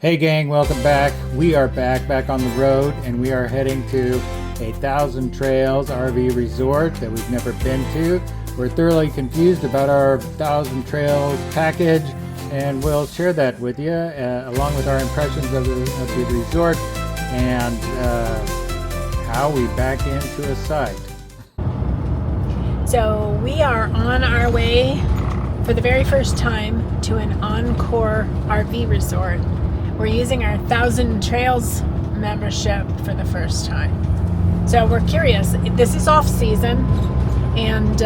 Hey gang, welcome back. We are back on the road, and we are heading to a Thousand Trails RV resort that we've never been to. We're thoroughly confused about our Thousand Trails package, and we'll share that with you along with our impressions of the resort and how we back into a site. So we are on our way for the very first time to an Encore RV resort. We're using our Thousand Trails membership for the first time. So we're curious. This is off season, and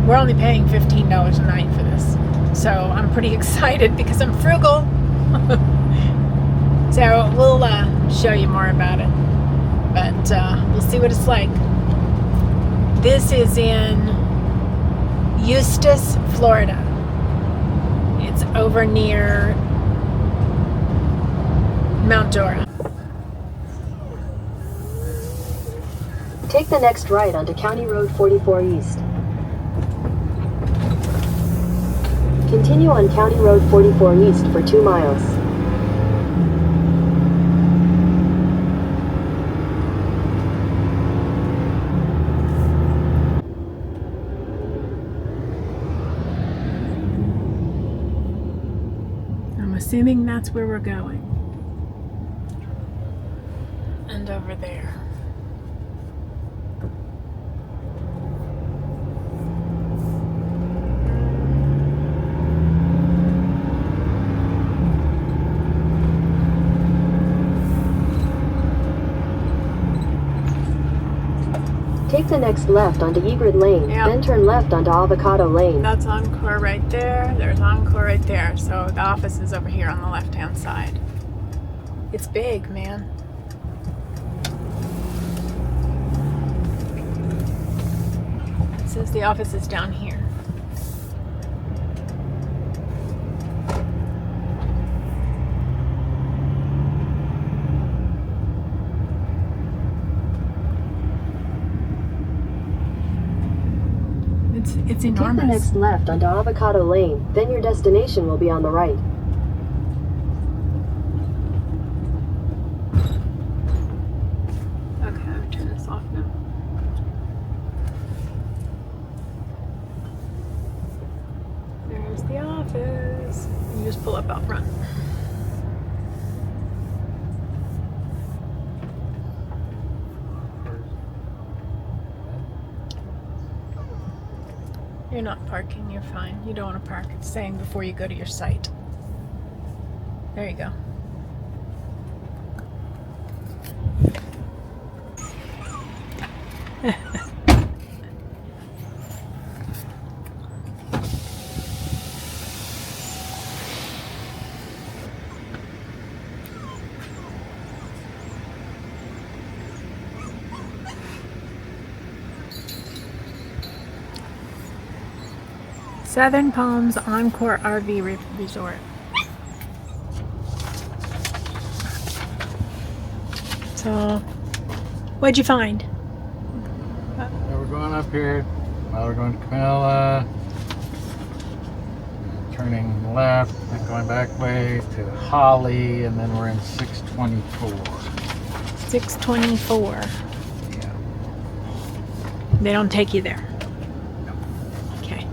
we're only paying $15 a night for this. So I'm pretty excited because I'm frugal. So we'll show you more about it. But we'll see what it's like. This is in Eustis, Florida. It's over near Mount Dora. Take the next right onto County Road 44 East. Continue on County Road 44 East for 2 miles. I'm assuming that's where we're going. And over there. Take the next left onto Egrid Lane, Yep. then turn left onto Avocado Lane. That's Encore right there. There's Encore right there. So the office is over here on the left-hand side. It's big, man. It says the office is down here. It's Take enormous. the next left onto Avocado Lane, then your destination will be on the right. Okay, I'm gonna turn this off now. There's the office. You just pull up out front. You're not parking, you're fine. You don't want to park. It's saying before you go to your site. There you go. Southern Palms Encore RV Resort. So, what'd you find? Yeah, we're going up here. Well, we're going to Camilla, turning left, then going back way to Holly, and then we're in 624. 624. Yeah. They don't take you there. Okay.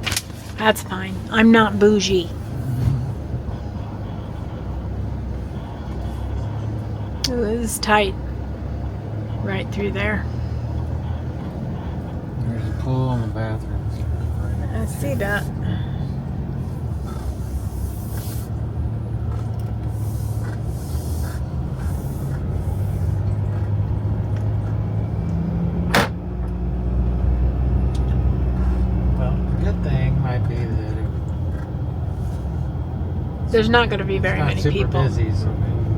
That's fine. I'm not bougie. Ooh, this is tight. Right through there. There's a pool and the bathrooms. I see that. Well, the good thing might be that There's not going to be very it's not many super people. busy, so maybe we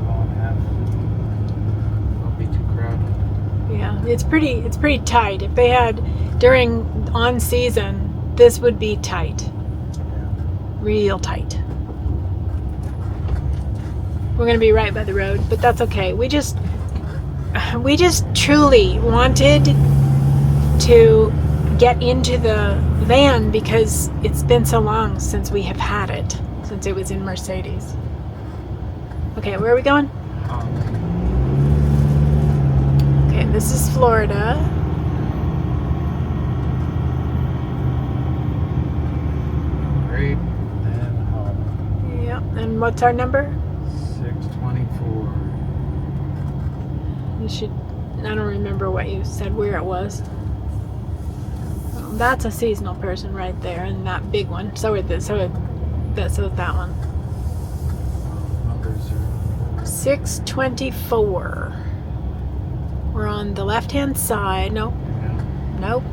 won't be too crowded. Yeah, it's pretty tight. If they had during on season, this would be tight. Real tight. We're going to be right by the road, but that's okay. We just truly wanted to get into the van because it's been so long since we have had it, since it was in Mercedes. Okay, where are we going? Okay, this is Florida. Grape and home. Yep, and what's our number? 624. You should, I don't remember what you said where it was. Well, that's a seasonal person right there, and that big one. So is that one. Numbers are 624. We're on the left-hand side. Nope. Nope.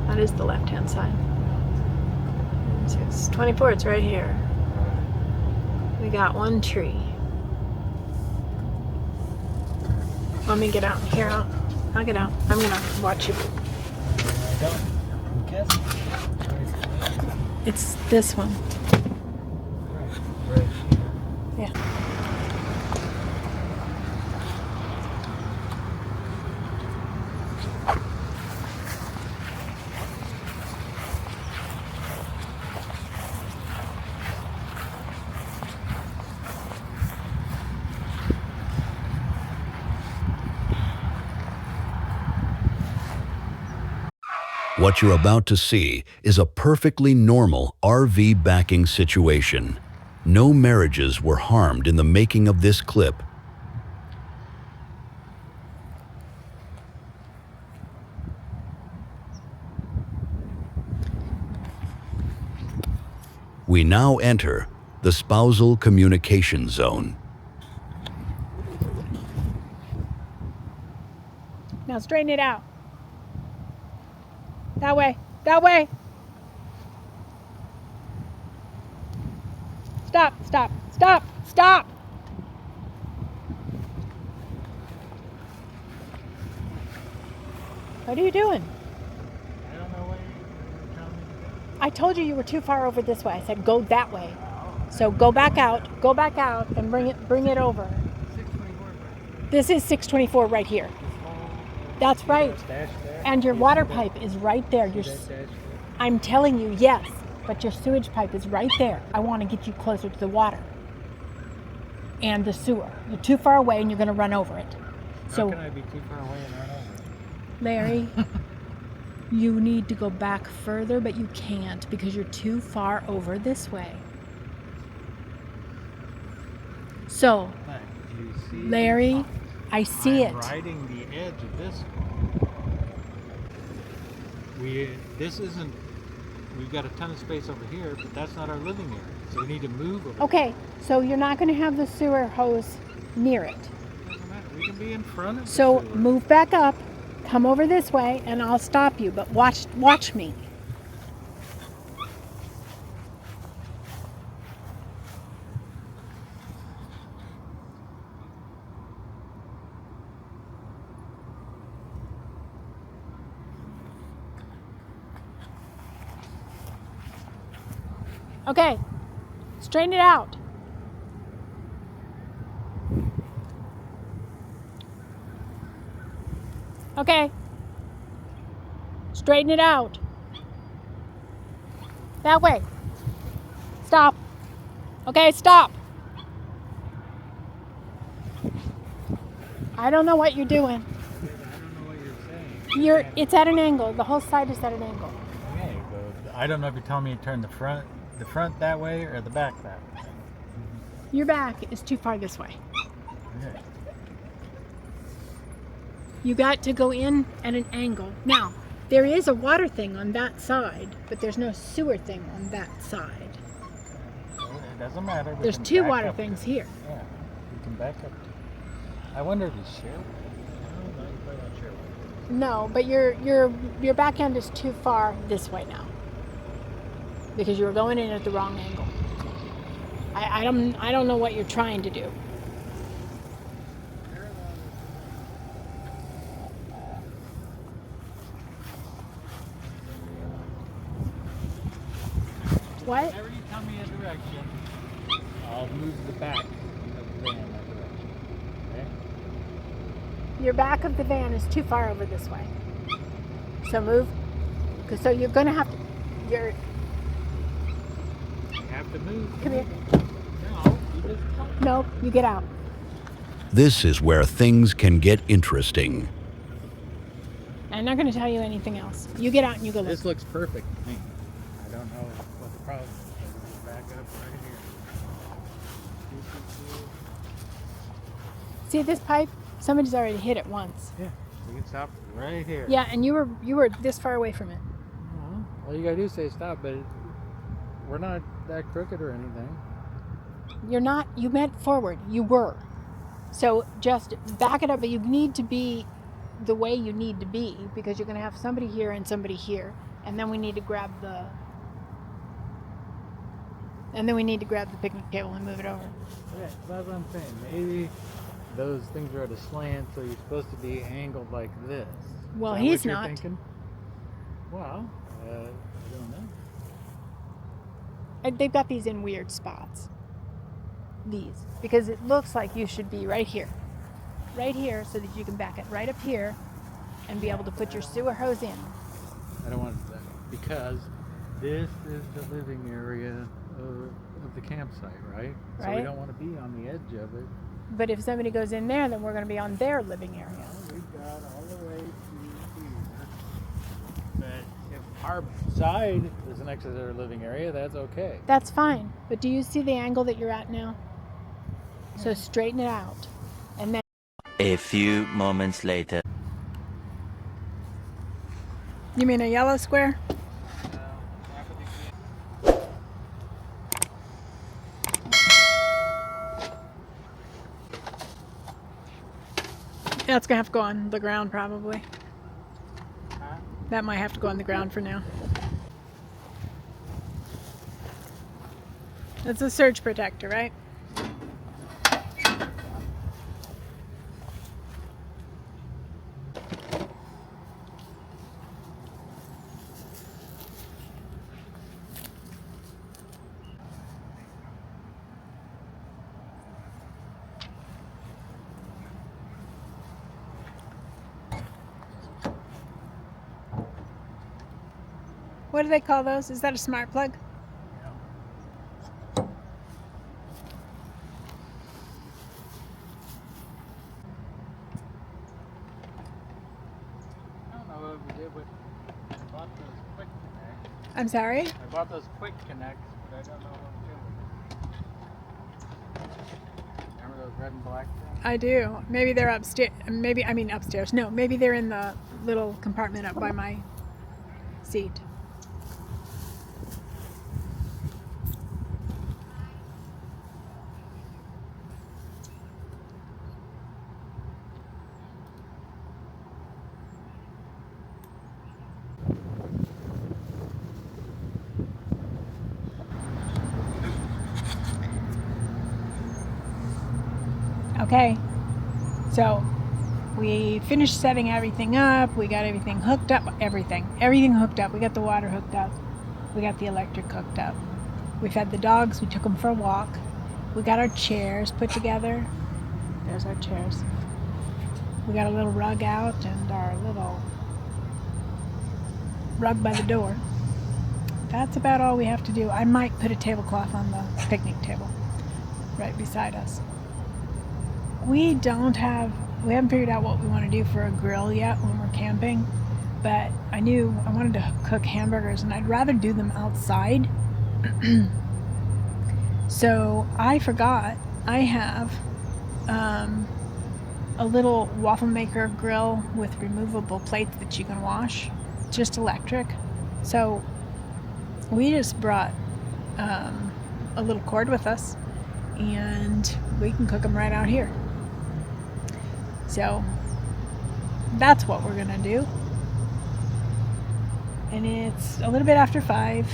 That is the left-hand side. 624, it's right here. We got one tree. Let me get out here. I'll get out. I'm gonna watch you. It's this one. right. Yeah. What you're about to see is a perfectly normal RV backing situation. No marriages were harmed in the making of this clip. We now enter the spousal communication zone. Now straighten it out. That way. That way. Stop. Stop. Stop. Stop. What are you doing? I don't know where you're telling me to go. I told you were too far over this way. I said go that way. So go back out and bring it over. 624 right. This is 624 right here. That's right. Dash there. And your water pipe is right there. I'm telling you, yes, but your sewage pipe is right there. I want to get you closer to the water and the sewer. You're too far away and you're going to run over it. How can I be too far away and run over it? Larry, you need to go back further, but you can't because you're too far over this way. So, Do you see Larry, I see I'm it. riding the edge of this. We've got a ton of space over here, but that's not our living area. So we need to move over. Okay, so you're not going to have the sewer hose near it. Doesn't matter. We can be in front of So the sewer. move back up, come over this way, and I'll stop you. But watch me. Okay, straighten it out. Okay, straighten it out. That way. Stop. Okay, stop. I don't know what you're doing. I don't know what you're saying. It's at an angle. The whole side is at an angle. Okay, but I don't know if you're telling me to turn the front that way or the back that way. Your back is too far this way. Okay. You got to go in at an angle. Now, there is a water thing on that side, but there's no sewer thing on that side. So it doesn't matter. We There's can two back water up things there. here. Yeah, we can back up. I wonder if he's sharing. No, you probably not share. No, but your back end is too far this way now. Because you were going in at the wrong angle. I don't know what you're trying to do. What? Whenever you tell me a direction, I'll move the back of the van that direction. Okay? Your back of the van is too far over this way. So move. So you're going to have to. You have to move. Come here. No, Nope, you get out. This is where things can get interesting. I'm not going to tell you anything else. You get out and you go look. This looks perfect to me. I don't know what the problem is. But back up right here. See this pipe? Somebody's already hit it once. Yeah, we can stop right here. Yeah, and you were this far away from it. All you gotta do is say stop, but we're not that crooked or anything. You're not. You meant forward. You were. So just back it up, but you need to be the way you need to be because you're going to have somebody here and somebody here, and then we need to grab the picnic table and move it over. Yeah, that's what I'm saying. Maybe those things are at a slant, so you're supposed to be angled like this. Well, Is that he's what you're not. Thinking? Well, I don't know. They've got these in weird spots. These, because it looks like you should be right here, so that you can back it right up here and be able to put your sewer hose in. I don't want that because this is the living area of the campsite, right? So we Right. don't want to be on the edge of it. But if somebody goes in there, then we're going to be on their living area. Well, we got all the way to here. But if our side is next to their living area, that's okay. That's fine. But do you see the angle that you're at now? So straighten it out. And then A few moments later. you mean a yellow square? That's gonna have to go on the ground probably. That might have to go on the ground for now. That's a surge protector, right? What do they call those? Is that a smart plug? I don't know what we did with. I bought those quick connects. I'm sorry? I bought those quick connects, but I don't know what to do with them. Remember those red and black things? I do. Maybe they're upstairs. Upstairs. No, maybe they're in the little compartment up by my seat. Okay, so we finished setting everything up. We got everything hooked up. Everything hooked up. We got the water hooked up. We got the electric hooked up. We fed the dogs. We took them for a walk. We got our chairs put together. There's our chairs. We got a little rug out and our little rug by the door. That's about all we have to do. I might put a tablecloth on the picnic table right beside us. We haven't figured out what we want to do for a grill yet when we're camping, but I knew I wanted to cook hamburgers and I'd rather do them outside. So I forgot I have a little waffle maker grill with removable plates that you can wash, just electric. So we just brought a little cord with us and we can cook them right out here. So that's what we're gonna do. And it's a little bit after 5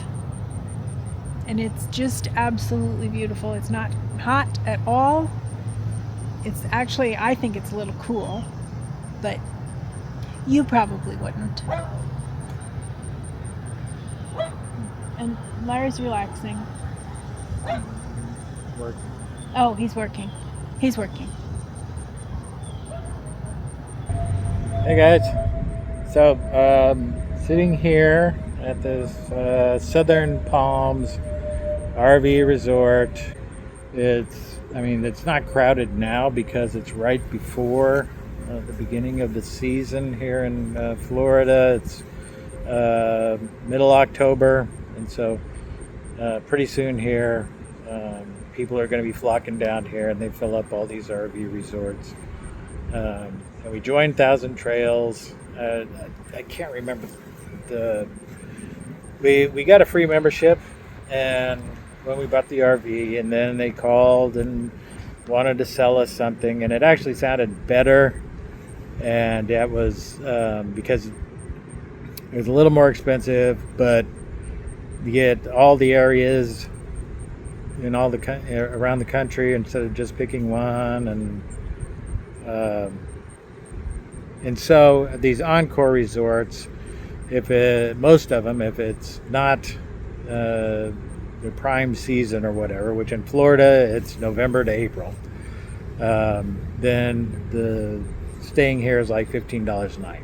and it's just absolutely beautiful. It's not hot at all. It's actually, I think it's a little cool, but you probably wouldn't. And Larry's relaxing. Working. Oh, he's working. He's working. Hey guys, so sitting here at this Southern Palms RV resort, It's not crowded now because it's right before the beginning of the season here in Florida. It's middle October, and so pretty soon here, people are going to be flocking down here, and they fill up all these RV resorts. And we joined Thousand Trails. I can't remember we got a free membership, and when we bought the RV, and then they called and wanted to sell us something, and it actually sounded better, and that was because it was a little more expensive, but you get all the areas in all the around the country instead of just picking one, and so these Encore resorts, most of them, if it's not the prime season or whatever, which in Florida it's November to April, then the staying here is like $15 a night.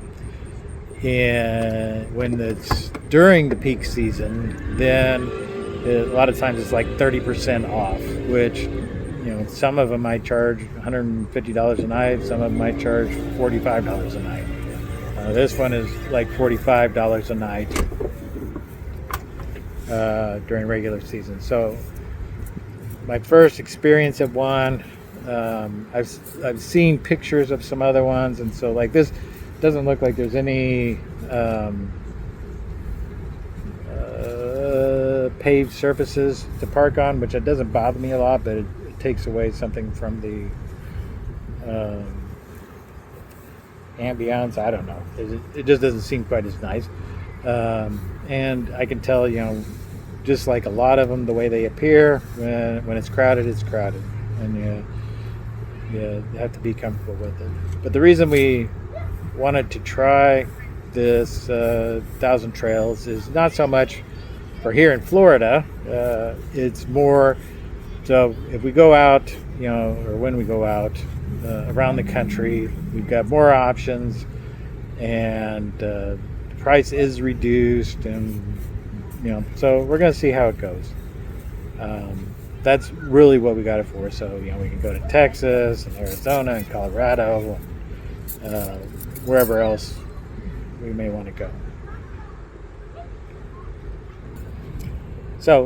And when it's during the peak season, then a lot of times it's like 30% off, which, some of them might charge $150 a night, some of them might charge $45 a night. This one is like $45 a night during regular season. So my first experience at one, I've seen pictures of some other ones, and so like this doesn't look like there's any paved surfaces to park on, which it doesn't bother me a lot, but it takes away something from the ambiance. I don't know. It just doesn't seem quite as nice. And I can tell, just like a lot of them, the way they appear, when it's crowded, and you have to be comfortable with it. But the reason we wanted to try this Thousand Trails is not so much for here in Florida. It's more so if we go out, or when we go out around the country, we've got more options, and the price is reduced, and so we're going to see how it goes. That's really what we got it for. So we can go to Texas and Arizona and Colorado, wherever else we may want to go. So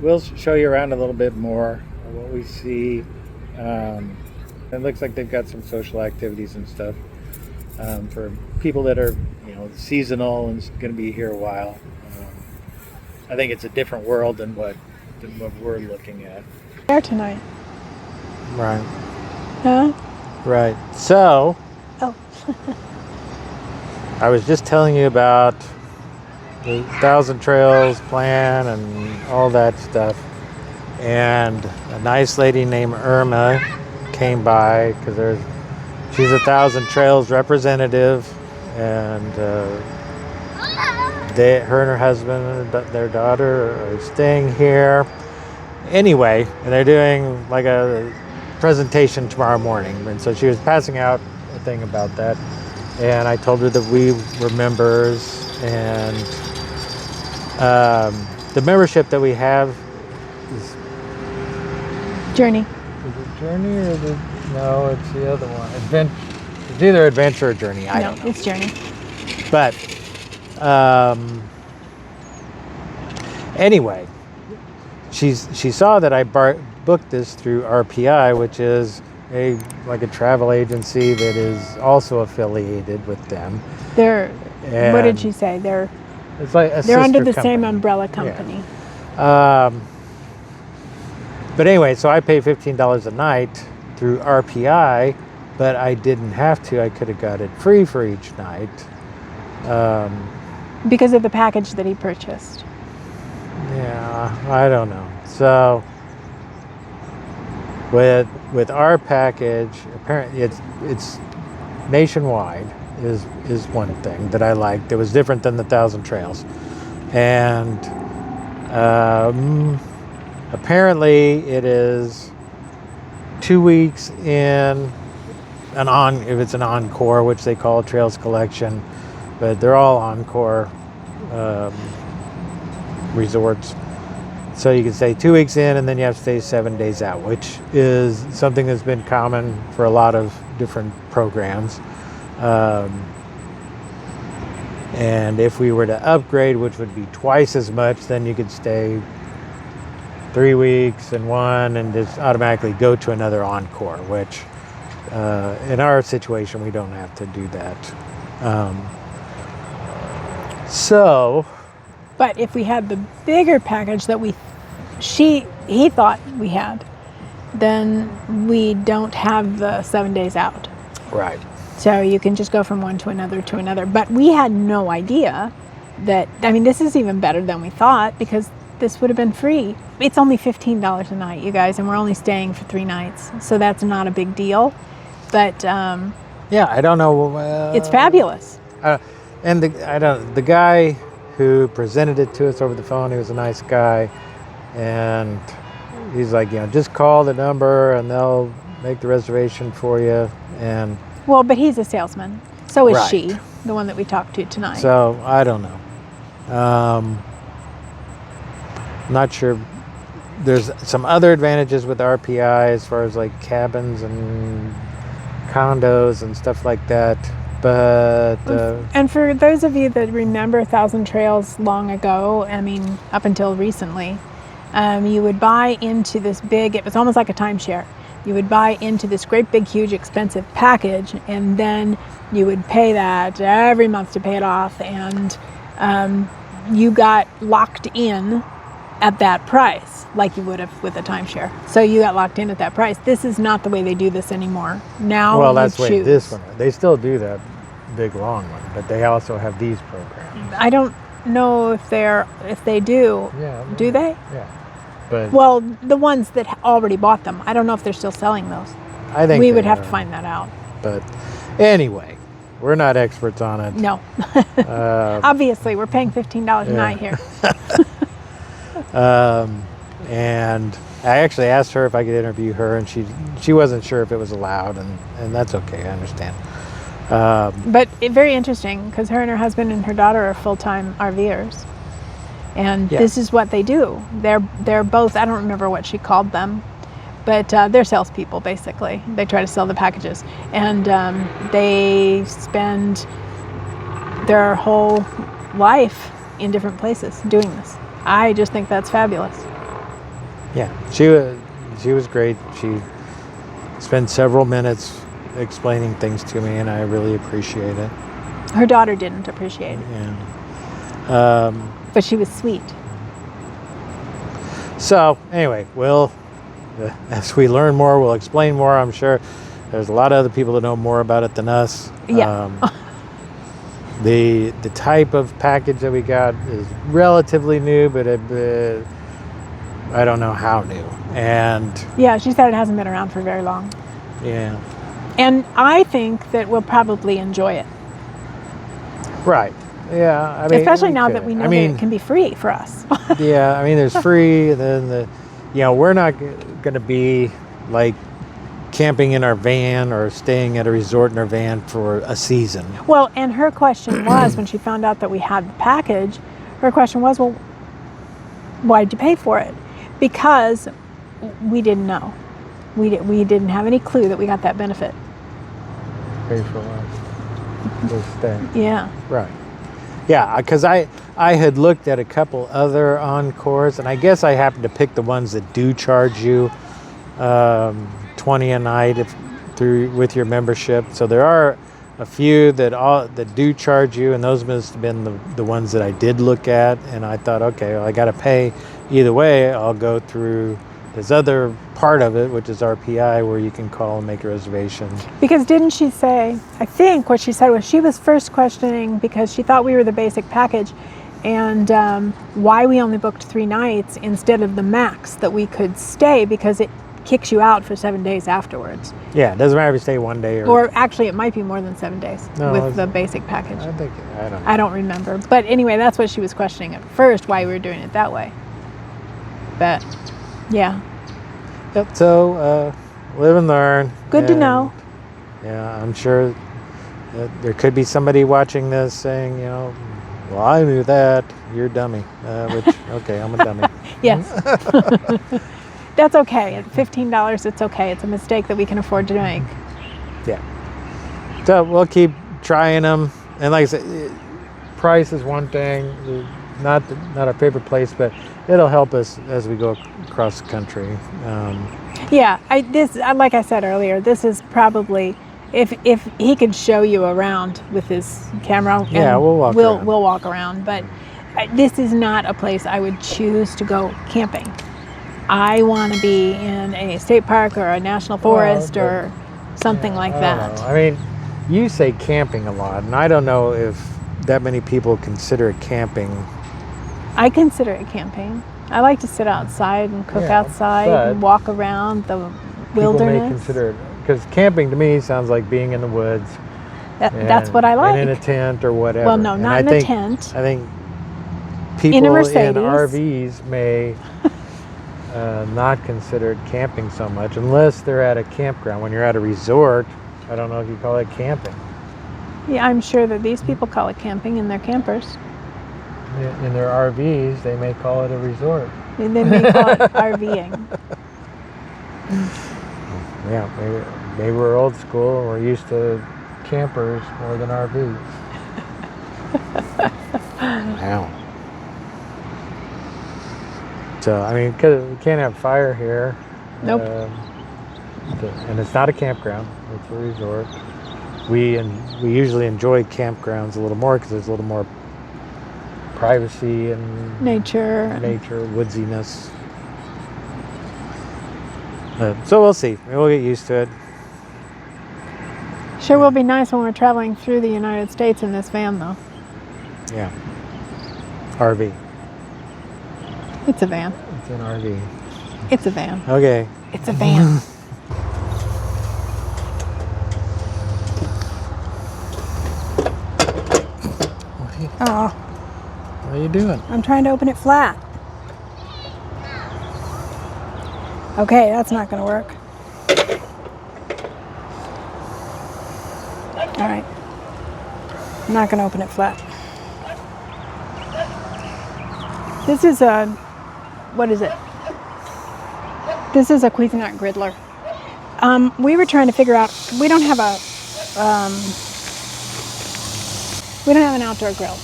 we'll show you around a little bit more of what we see. It looks like they've got some social activities and stuff for people that are seasonal and going to be here a while. I think it's a different world than what we're looking at. There tonight. Right. Huh? Right. So. Oh. I was just telling you about the Thousand Trails plan and all that stuff, and a nice lady named Irma came by because she's a Thousand Trails representative, and her and her husband and their daughter are staying here anyway, and they're doing like a presentation tomorrow morning, and so she was passing out a thing about that, and I told her that we were members, and the membership that we have is Journey. Is it Journey or no, it's the other one. It's either Adventure or Journey. I don't know. It's Journey. But anyway, she saw that I booked this through RPI, which is a travel agency that is also affiliated with them. What did she say? It's like they're under the company. same umbrella company. Yeah. But anyway, so I pay $15 a night through RPI, but I didn't have to. I could have got it free for each night. Because of the package that he purchased. Yeah, I don't know. So with our package, apparently it's nationwide is one thing that I liked. It was different than the Thousand Trails, and apparently it is 2 weeks in if it's an Encore, which they call a Trails Collection, but they're all Encore resorts, So you can stay 2 weeks in, and then you have to stay 7 days out, which is something that's been common for a lot of different programs. And if we were to upgrade, which would be twice as much, then you could stay 3 weeks in one and just automatically go to another Encore, which in our situation, we don't have to do that. But if we had the bigger package that he thought we had, then we don't have the 7 days out. Right. So you can just go from one to another. But we had no idea that, I mean, this is even better than we thought, because this would have been free. It's only $15 a night, you guys, and we're only staying for 3 nights. So that's not a big deal. But yeah, I don't know. it's fabulous. And the guy who presented it to us over the phone, he was a nice guy, and he's like, just call the number and they'll make the reservation for you. And Well, but he's a salesman. So is Right. she, the one that we talked to tonight. so I don't know. Not sure. There's some other advantages with RPI as far as like cabins and condos and stuff like that. But And for those of you that remember 1,000 Trails long ago, I mean, up until recently, you would buy into this big, it was almost like a timeshare. You would buy into this great big huge expensive package, and then you would pay that every month to pay it off, and you got locked in at that price like you would have with a timeshare. So you got locked in at that price. This is not the way they do this anymore. Now well, that's the way choose. this one. They still do that big long one, but they also have these programs. I don't know if they do. Yeah. Do they? Yeah. But Well, the ones that already bought them. I don't know if they're still selling those. I think We they would have are. to find that out. But anyway, we're not experts on it. No. Uh, Obviously, we're paying $15 a night here. and I actually asked her if I could interview her, and she wasn't sure if it was allowed, and that's okay. I understand. But very interesting, because her and her husband and her daughter are full-time RVers. And Yeah. this is what they do. They're both, I don't remember what she called them, but they're salespeople, basically. They try to sell the packages. And they spend their whole life in different places doing this. I just think that's fabulous. Yeah, she was great. She spent several minutes explaining things to me, and I really appreciate it. Her daughter didn't appreciate it, Yeah. but she was sweet. So anyway, as we learn more, we'll explain more. I'm sure there's a lot of other people that know more about it than us. Yeah. The type of package that we got is relatively new, but I don't know how new. And Yeah, she said it hasn't been around for very long. yeah, And I think that we'll probably enjoy it. right. Yeah, I mean, Especially now that we know I mean, that it can be free for us. yeah, I mean, there's free, and then we're not going to be like camping in our van or staying at a resort in our van for a season. Well, and her question was, when she found out that we had the package, her question was, well, why did you pay for it? Because we didn't know. We didn't have any clue that we got that benefit. Pay for what? To stay. Yeah. Right. Yeah, because I had looked at a couple other Encores, and I guess I happened to pick the ones that do charge you $20 a night with your membership. So there are a few that do charge you, and those must have been the ones that I did look at. And I thought, okay, well, I got to pay either way. I'll go through this other part of it, which is RPI, where you can call and make a reservation. Because didn't she say, I think what she said was she was first questioning because she thought we were the basic package, and why we only booked 3 nights instead of the max that we could stay, because it kicks you out for 7 days afterwards. Yeah, it doesn't matter if you stay 1 day Or actually, it might be more than 7 days No, with the basic package. I think I don't know. I don't remember. But anyway, that's what she was questioning at first, why we were doing it that way. But, yeah. Yep. So live and learn. Good to And, know. Yeah, I'm sure that there could be somebody watching this saying, well, I knew that. You're a dummy. Which, okay, I'm a dummy. Yes. That's okay. At $15, it's okay. It's a mistake that we can afford to make. Yeah. So we'll keep trying them. And like I said, price is one thing, not our favorite place, but it'll help us as we go across the country. Yeah, like I said earlier, this is probably if he could show you around with his camera. Yeah, we'll walk around. We'll walk around, but this is not a place I would choose to go camping. I want to be in a state park or a national forest or something like that. I mean, you say camping a lot, and I don't know if that many people consider it camping. I consider it camping. I like to sit outside and cook outside and walk around the wilderness. People may consider it, because camping to me sounds like being in the woods. That's what I like. And in a tent or whatever. Well, no, not in a tent. I think people in RVs may not consider it camping so much, unless they're at a campground. When you're at a resort, I don't know if you call it camping. Yeah, I'm sure that these people call it camping in their campers. In their RVs, they may call it a resort. They may call it RVing. Yeah, maybe we're old school and we're used to campers more than RVs. Wow. So, I mean, because we can't have fire here. Nope. And it's not a campground, it's a resort. We usually enjoy campgrounds a little more because there's a little more privacy and nature, woodsiness. So we'll see. We'll get used to it. Sure will be nice when we're traveling through the United States in this van, though. Yeah. RV. It's a van. It's an RV. It's a van. Okay. It's a van. Oh. What are you doing? I'm trying to open it flat. Okay, that's not going to work. All right. I'm not going to open it flat. This is a, what is it? This is a Cuisinart griddler. We were trying to figure out, we don't have an outdoor grill.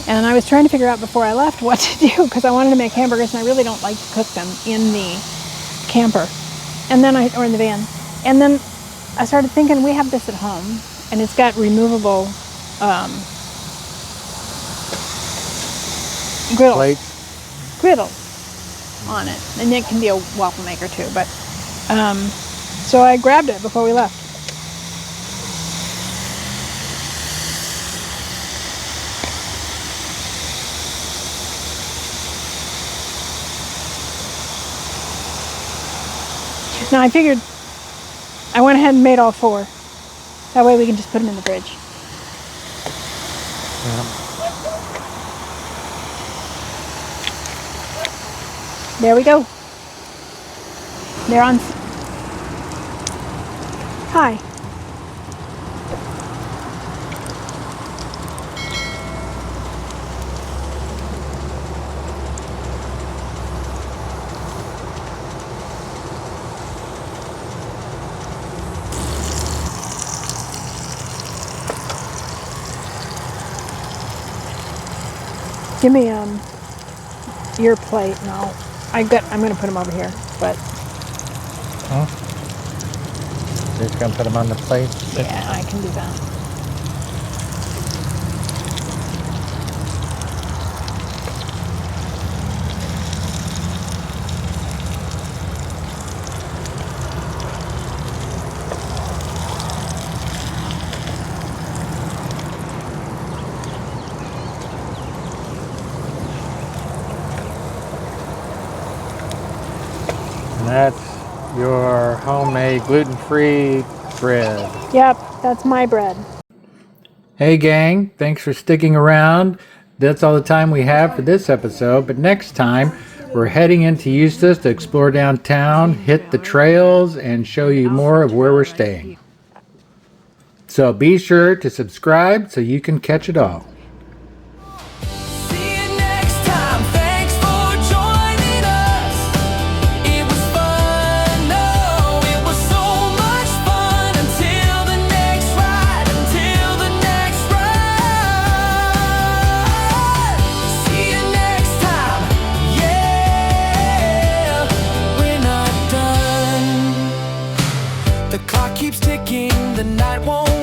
And I was trying to figure out before I left what to do, because I wanted to make hamburgers and I really don't like to cook them in the camper. And then or in the van. And then I started thinking, we have this at home and it's got removable griddles on it. And it can be a waffle maker too, but so I grabbed it before we left. Now I figured, I went ahead and made all 4. That way we can just put them in the fridge. Yeah. There we go. They're on. Hi. Give me your plate and I'm gonna put them over here, but You're just gonna put them on the plate? yeah, I can do that. That's your homemade gluten-free bread. Yep, that's my bread. Hey gang, thanks for sticking around. That's all the time we have for this episode, but next time we're heading into Eustis to explore downtown, hit the trails, and show you more of where we're staying. So be sure to subscribe so you can catch it all. See you next time. Thanks for joining us. the night won't